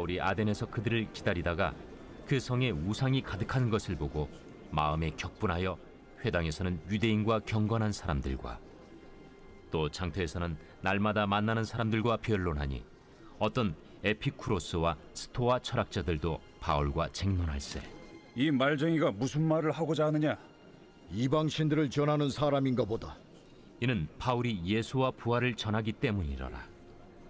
바울이 아덴에서 그들을 기다리다가 그 성에 우상이 가득한 것을 보고 마음에 격분하여 회당에서는 유대인과 경건한 사람들과 또 장터에서는 날마다 만나는 사람들과 변론하니 어떤 에피쿠로스와 스토아 철학자들도 바울과 쟁론할세. 이 말쟁이가 무슨 말을 하고자 하느냐? 이방신들을 전하는 사람인가 보다. 이는 바울이 예수와 부활을 전하기 때문이러라.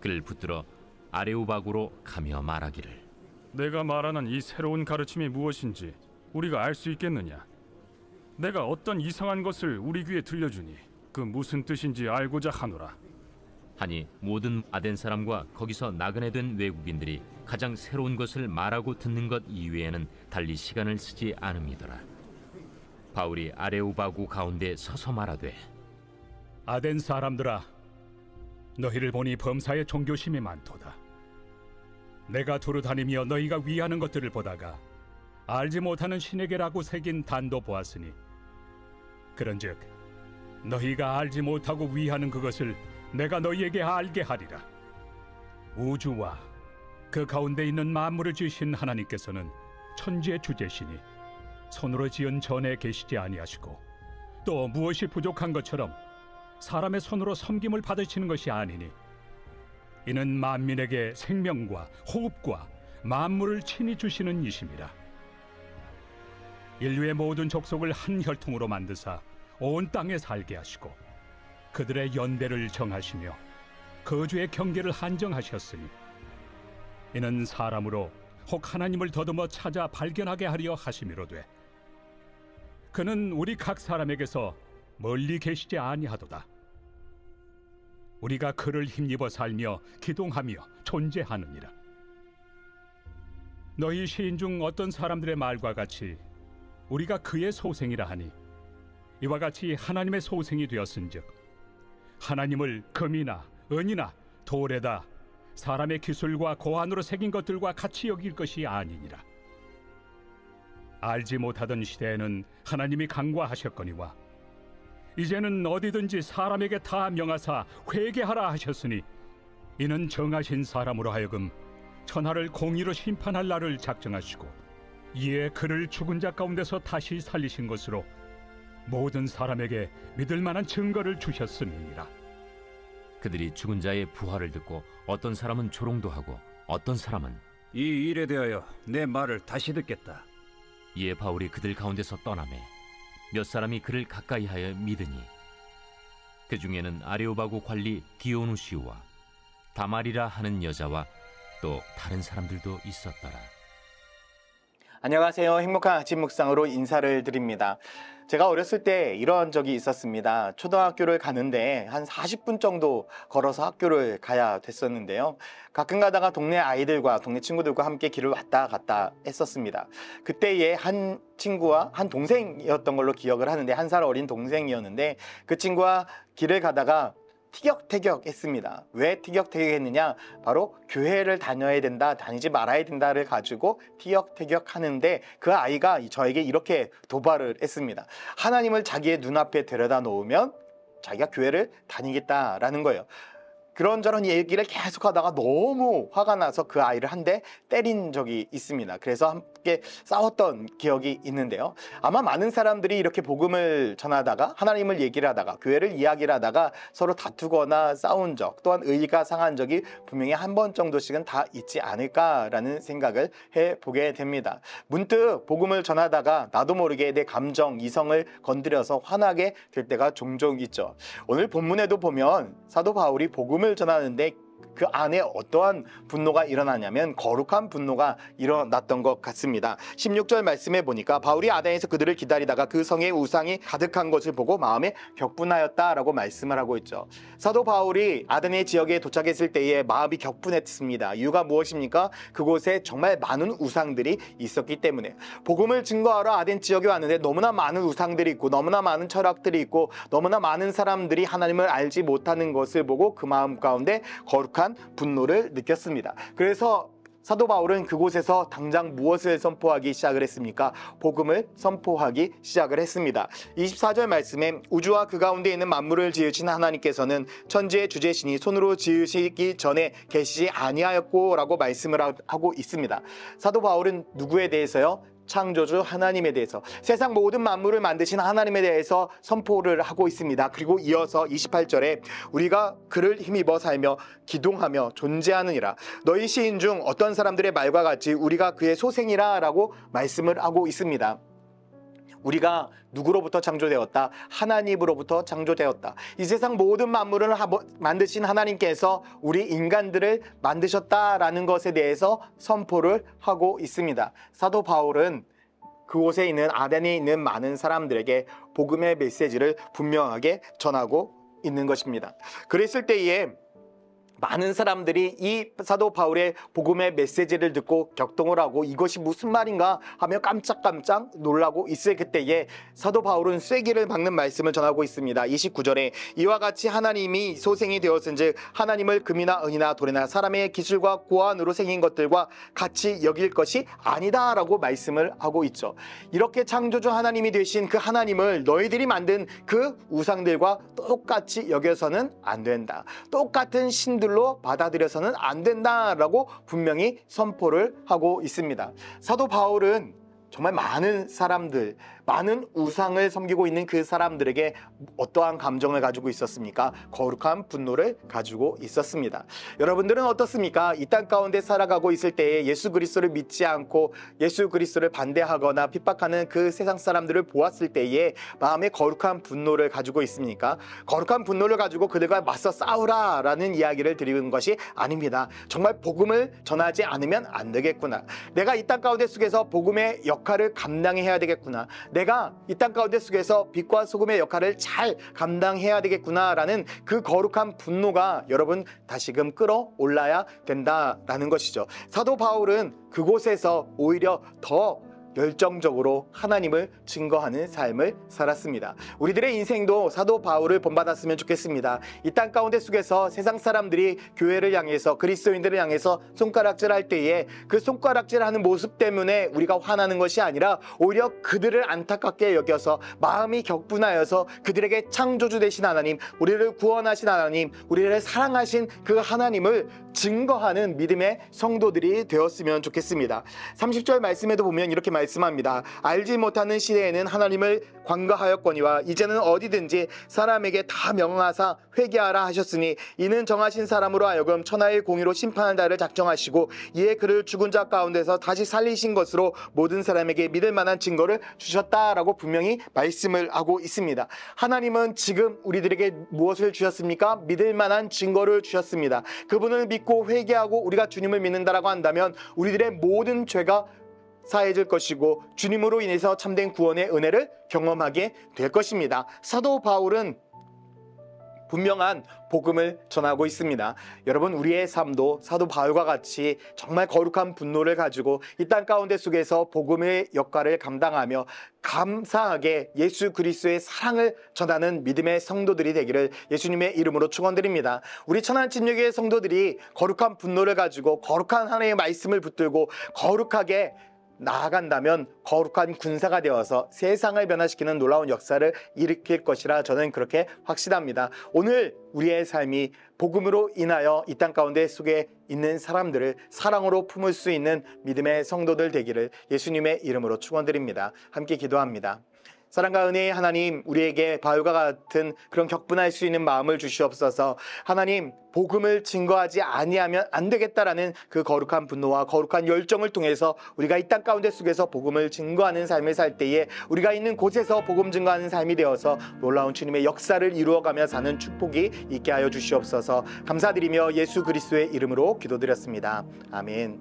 그를 붙들어 아레오바구로 가며 말하기를, 내가 말하는 이 새로운 가르침이 무엇인지 우리가 알 수 있겠느냐? 내가 어떤 이상한 것을 우리 귀에 들려주니 그 무슨 뜻인지 알고자 하노라. 하니 모든 아덴 사람과 거기서 나그네 된 외국인들이 가장 새로운 것을 말하고 듣는 것 이외에는 달리 시간을 쓰지 않음이더라. 바울이 아레오바구 가운데 서서 말하되, 아덴 사람들아, 너희를 보니 범사에 종교심이 많도다. 내가 두루 다니며 너희가 위하는 것들을 보다가 알지 못하는 신에게라고 새긴 단도 보았으니, 그런즉 너희가 알지 못하고 위하는 그것을 내가 너희에게 알게 하리라. 우주와 그 가운데 있는 만물을 지으신 하나님께서는 천지의 주제시니 손으로 지은 전에 계시지 아니하시고 또 무엇이 부족한 것처럼 사람의 손으로 섬김을 받으시는 것이 아니니, 이는 만민에게 생명과 호흡과 만물을 친히 주시는 이심이라. 인류의 모든 족속을 한 혈통으로 만드사 온 땅에 살게 하시고 그들의 연대를 정하시며 거주의 경계를 한정하셨으니, 이는 사람으로 혹 하나님을 더듬어 찾아 발견하게 하려 하심이로되, 그는 우리 각 사람에게서 멀리 계시지 아니하도다. 우리가 그를 힘입어 살며 기동하며 존재하느니라. 너희 시인 중 어떤 사람들의 말과 같이 우리가 그의 소생이라 하니, 이와 같이 하나님의 소생이 되었은즉 하나님을 금이나 은이나 돌에다 사람의 기술과 고안으로 새긴 것들과 같이 여길 것이 아니니라. 알지 못하던 시대에는 하나님이 간과하셨거니와 이제는 어디든지 사람에게 다 명하사 회개하라 하셨으니, 이는 정하신 사람으로 하여금 천하를 공의로 심판할 날을 작정하시고 이에 그를 죽은 자 가운데서 다시 살리신 것으로 모든 사람에게 믿을 만한 증거를 주셨음이니라. 그들이 죽은 자의 부활을 듣고 어떤 사람은 조롱도 하고 어떤 사람은 이 일에 대하여 내 말을 다시 듣겠다. 이에 바울이 그들 가운데서 떠나매 몇 사람이 그를 가까이하여 믿으니, 그 중에는 아레오바구 관리 디오누시우와 다말이라 하는 여자와 또 다른 사람들도 있었더라. 안녕하세요. 행복한 아침 묵상으로 인사를 드립니다. 제가 어렸을 때 이런 적이 있었습니다. 초등학교를 가는데 한 40분 정도 걸어서 학교를 가야 됐었는데요. 가끔 가다가 동네 아이들과 동네 친구들과 함께 길을 왔다 갔다 했었습니다. 그때의 한 친구와 한 동생이었던 걸로 기억을 하는데, 한 살 어린 동생이었는데 그 친구와 길을 가다가 티격태격 했습니다. 왜 티격태격 했느냐? 바로 교회를 다녀야 된다, 다니지 말아야 된다를 가지고 티격태격 하는데, 그 아이가 저에게 이렇게 도발을 했습니다. 하나님을 자기의 눈앞에 데려다 놓으면 자기가 교회를 다니겠다라는 거예요. 그런저런 얘기를 계속 하다가 너무 화가 나서 그 아이를 한 대 때린 적이 있습니다. 그래서 함께 싸웠던 기억이 있는데요. 아마 많은 사람들이 이렇게 복음을 전하다가 하나님을 얘기를 하다가 교회를 이야기를 하다가 서로 다투거나 싸운 적, 또한 의의가 상한 적이 분명히 한 번 정도씩은 다 있지 않을까라는 생각을 해보게 됩니다. 문득 복음을 전하다가 나도 모르게 내 감정, 이성을 건드려서 화나게 될 때가 종종 있죠. 오늘 본문에도 보면 사도 바울이 복음을 전하는데 그 안에 어떠한 분노가 일어나냐면 거룩한 분노가 일어났던 것 같습니다. 16절 말씀에 보니까 바울이 아덴에서 그들을 기다리다가 그 성에 우상이 가득한 것을 보고 마음에 격분하였다라고 말씀을 하고 있죠. 사도 바울이 아덴의 지역에 도착했을 때에 마음이 격분했습니다. 이유가 무엇입니까? 그곳에 정말 많은 우상들이 있었기 때문에. 복음을 증거하러 아덴 지역에 왔는데 너무나 많은 우상들이 있고 너무나 많은 철학들이 있고 너무나 많은 사람들이 하나님을 알지 못하는 것을 보고 그 마음 가운데 거룩한 분노를 느꼈습니다. 그래서 사도 바울은 그곳에서 당장 무엇을 선포하기 시작을 했습니까? 복음을 선포하기 시작을 했습니다. 24절 말씀에 우주와 그 가운데 있는 만물을 지으신 하나님께서는 천지의 주재신이 손으로 지으시기 전에 계시지 아니하였고라고 말씀을 하고 있습니다. 사도 바울은 누구에 대해서요? 창조주 하나님에 대해서, 세상 모든 만물을 만드신 하나님에 대해서 선포를 하고 있습니다. 그리고 이어서 28절에 우리가 그를 힘입어 살며 기동하며 존재하느니라. 너희 시인 중 어떤 사람들의 말과 같이 우리가 그의 소생이라 라고 말씀을 하고 있습니다. 우리가 누구로부터 창조되었다? 하나님으로부터 창조되었다. 이 세상 모든 만물을 만드신 하나님께서 우리 인간들을 만드셨다라는 것에 대해서 선포를 하고 있습니다. 사도 바울은 그곳에 있는 아덴에 있는 많은 사람들에게 복음의 메시지를 분명하게 전하고 있는 것입니다. 그랬을 때에 많은 사람들이 이 사도 바울의 복음의 메시지를 듣고 격동을 하고 이것이 무슨 말인가 하며 깜짝깜짝 놀라고 있을 그때에 사도 바울은 쐐기를 박는 말씀을 전하고 있습니다. 29절에 이와 같이 하나님이 소생이 되었은즉 하나님을 금이나 은이나 돌이나 사람의 기술과 고안으로 생긴 것들과 같이 여길 것이 아니다 라고 말씀을 하고 있죠. 이렇게 창조주 하나님이 되신 그 하나님을 너희들이 만든 그 우상들과 똑같이 여겨서는 안 된다. 똑같은 신들로 받아들여서는 안 된다라고 분명히 선포를 하고 있습니다. 사도 바울은 정말 많은 사람들, 많은 우상을 섬기고 있는 그 사람들에게 어떠한 감정을 가지고 있었습니까? 거룩한 분노를 가지고 있었습니다. 여러분들은 어떻습니까? 이 땅 가운데 살아가고 있을 때에 예수 그리스도를 믿지 않고 예수 그리스도를 반대하거나 핍박하는 그 세상 사람들을 보았을 때에 마음에 거룩한 분노를 가지고 있습니까? 거룩한 분노를 가지고 그들과 맞서 싸우라 라는 이야기를 드리는 것이 아닙니다. 정말 복음을 전하지 않으면 안 되겠구나. 내가 이 땅 가운데 속에서 복음의 역할을 감당해야 되겠구나. 내가 이 땅 가운데 속에서 빛과 소금의 역할을 잘 감당해야 되겠구나라는 그 거룩한 분노가 여러분 다시금 끌어올라야 된다라는 것이죠. 사도 바울은 그곳에서 오히려 더 열정적으로 하나님을 증거하는 삶을 살았습니다. 우리들의 인생도 사도 바울을 본받았으면 좋겠습니다. 이 땅 가운데 속에서 세상 사람들이 교회를 향해서 그리스도인들을 향해서 손가락질할 때에 그 손가락질하는 모습 때문에 우리가 화나는 것이 아니라 오히려 그들을 안타깝게 여겨서 마음이 격분하여서 그들에게 창조주 되신 하나님, 우리를 구원하신 하나님, 우리를 사랑하신 그 하나님을 증거하는 믿음의 성도들이 되었으면 좋겠습니다. 30절 말씀에도 보면 이렇게 말씀합니다. 알지 못하는 시대에는 하나님을 관가하였거니와 이제는 어디든지 사람에게 다 명하사 회개하라 하셨으니 이는 정하신 사람으로 하여금 천하의 공의로 심판할 날을 작정하시고 이에 그를 죽은 자 가운데서 다시 살리신 것으로 모든 사람에게 믿을 만한 증거를 주셨다라고 분명히 말씀을 하고 있습니다. 하나님은 지금 우리들에게 무엇을 주셨습니까? 믿을 만한 증거를 주셨습니다. 그분을 믿고 회개하고 우리가 주님을 믿는다라고 한다면 우리들의 모든 죄가 사해질 것이고 주님으로 인해서 참된 구원의 은혜를 경험하게 될 것입니다. 사도 바울은 분명한 복음을 전하고 있습니다. 여러분, 우리의 삶도 사도 바울과 같이 정말 거룩한 분노를 가지고 이 땅 가운데 속에서 복음의 역할을 감당하며 감사하게 예수 그리스도의 사랑을 전하는 믿음의 성도들이 되기를 예수님의 이름으로 축원드립니다. 우리 천안침례교회 성도들이 거룩한 분노를 가지고 거룩한 하나님의 말씀을 붙들고 거룩하게 나아간다면 거룩한 군사가 되어서 세상을 변화시키는 놀라운 역사를 일으킬 것이라 저는 그렇게 확신합니다. 오늘 우리의 삶이 복음으로 인하여 이 땅 가운데 속에 있는 사람들을 사랑으로 품을 수 있는 믿음의 성도들 되기를 예수님의 이름으로 축원드립니다. 함께 기도합니다. 사랑과 은혜의 하나님, 우리에게 바울과 같은 그런 격분할 수 있는 마음을 주시옵소서. 하나님, 복음을 증거하지 아니하면 안 되겠다라는 그 거룩한 분노와 거룩한 열정을 통해서 우리가 이 땅 가운데 속에서 복음을 증거하는 삶을 살 때에 우리가 있는 곳에서 복음 증거하는 삶이 되어서 놀라운 주님의 역사를 이루어가며 사는 축복이 있게 하여 주시옵소서. 감사드리며 예수 그리스도의 이름으로 기도드렸습니다. 아멘.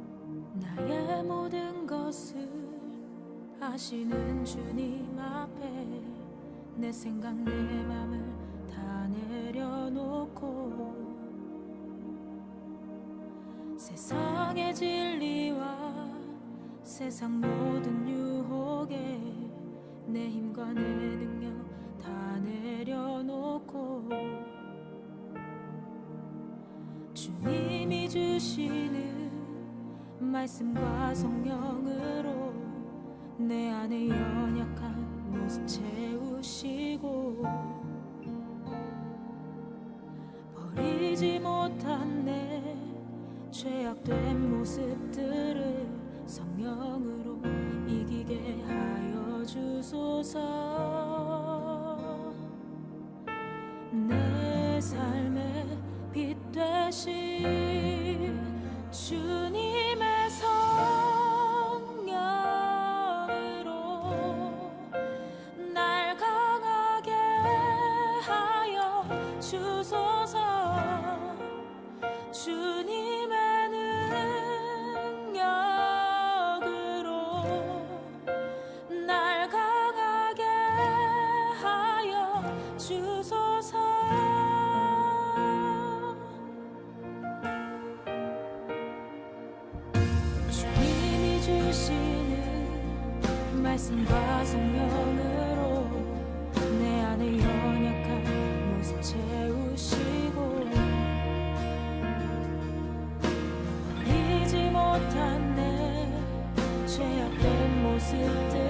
나의 모든 것을 아시는 주님 앞에 내 생각 내 맘을 다 내려놓고 세상의 진리와 세상 모든 유혹에 내 힘과 내 능력 다 내려놓고 주님이 주시는 말씀과 성령으로 내 안에 연약한 모습 채우시고 버리지 못한 내 죄악된 모습들을 성령으로 이기게 하여 주소서. 내 삶의 빛 되신 주님의 성령으로 날 강하게 하여 주소서. 주님의 능력으로 날 강하게 하여 주소서. 주님이 주시는 말씀과 성령으로 내 안에 연약한 모습 채우시고 버리지 못한 내 죄악된 모습들